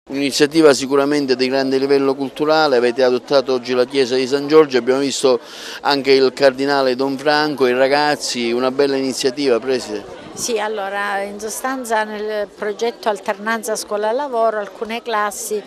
Un'iniziativa sicuramente di grande livello culturale, avete adottato oggi la chiesa di San Giorgio, abbiamo visto anche il cardinale Don Franco, i ragazzi, una bella iniziativa, Preside. Sì, allora in sostanza nel progetto Alternanza Scuola-Lavoro alcune classi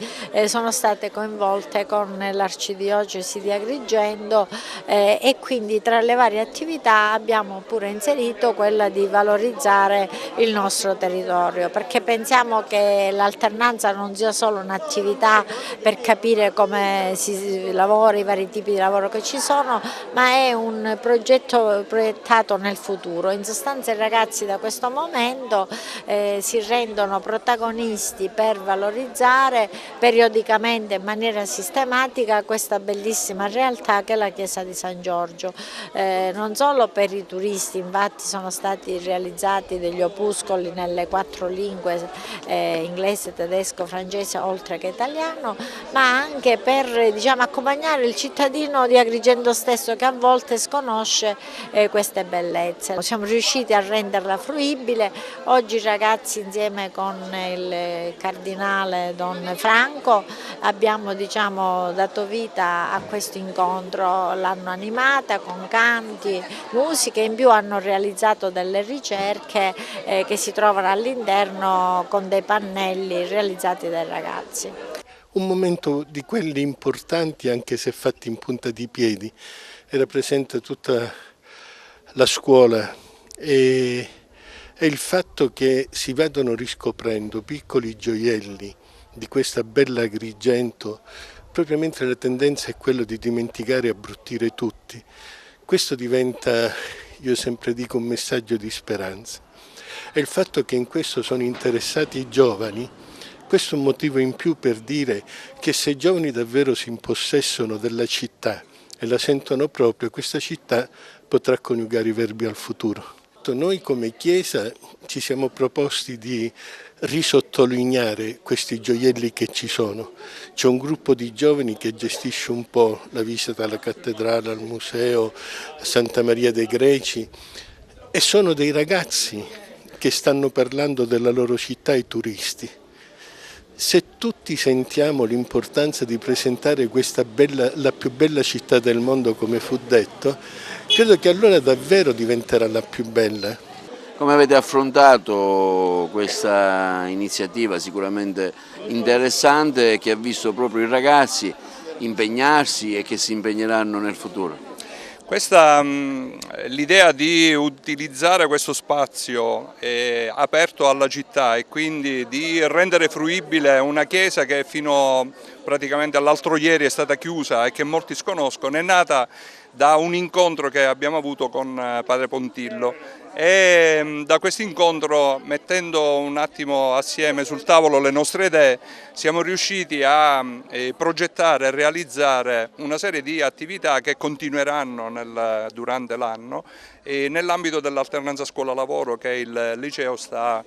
sono state coinvolte con l'Arcidiocesi di Agrigento e quindi tra le varie attività abbiamo pure inserito quella di valorizzare il nostro territorio, perché pensiamo che l'alternanza non sia solo un'attività per capire come si lavora, i vari tipi di lavoro che ci sono, ma è un progetto proiettato nel futuro. In sostanza i ragazzi da questo momento si rendono protagonisti per valorizzare periodicamente in maniera sistematica questa bellissima realtà che è la chiesa di San Giorgio, non solo per i turisti, infatti sono stati realizzati degli opuscoli nelle 4 lingue, inglese, tedesco, francese oltre che italiano, ma anche per accompagnare il cittadino di Agrigento stesso che a volte sconosce queste bellezze. Siamo riusciti a renderla fruibile, oggi i ragazzi insieme con il cardinale Don Franco abbiamo dato vita a questo incontro, l'hanno animata con canti, musiche, in più hanno realizzato delle ricerche che si trovano all'interno con dei pannelli realizzati dai ragazzi. Un momento di quelli importanti anche se fatti in punta di piedi, era presente tutta la scuola e il fatto che si vadano riscoprendo piccoli gioielli di questa bella Agrigento, proprio mentre la tendenza è quella di dimenticare e abbruttire tutti. Questo diventa, io sempre dico, un messaggio di speranza. E il fatto che in questo sono interessati i giovani, questo è un motivo in più per dire che se i giovani davvero si impossessano della città e la sentono proprio, questa città potrà coniugare i verbi al futuro. Noi come Chiesa ci siamo proposti di risottolineare questi gioielli che ci sono. C'è un gruppo di giovani che gestisce un po' la visita alla cattedrale, al museo, a Santa Maria dei Greci e sono dei ragazzi che stanno parlando della loro città ai turisti. Se tutti sentiamo l'importanza di presentare questa la più bella città del mondo, come fu detto, credo che allora davvero diventerà la più bella. Come avete affrontato questa iniziativa sicuramente interessante che ha visto proprio i ragazzi impegnarsi e che si impegneranno nel futuro? L'idea di utilizzare questo spazio aperto alla città e quindi di rendere fruibile una chiesa che fino praticamente all'altro ieri è stata chiusa e che molti sconoscono, è nata da un incontro che abbiamo avuto con Padre Pontillo e da questo incontro, mettendo un attimo assieme sul tavolo le nostre idee, siamo riusciti a progettare e realizzare una serie di attività che continueranno durante l'anno nell'ambito dell'alternanza scuola-lavoro che il liceo sta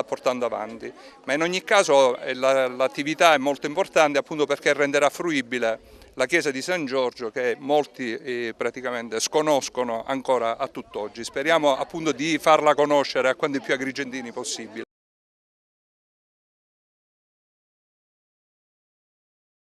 portando avanti. Ma in ogni caso l'attività è molto importante appunto perché renderà fruibile la chiesa di San Giorgio che molti praticamente sconoscono ancora a tutt'oggi. Speriamo appunto di farla conoscere a quanti più agrigentini possibile.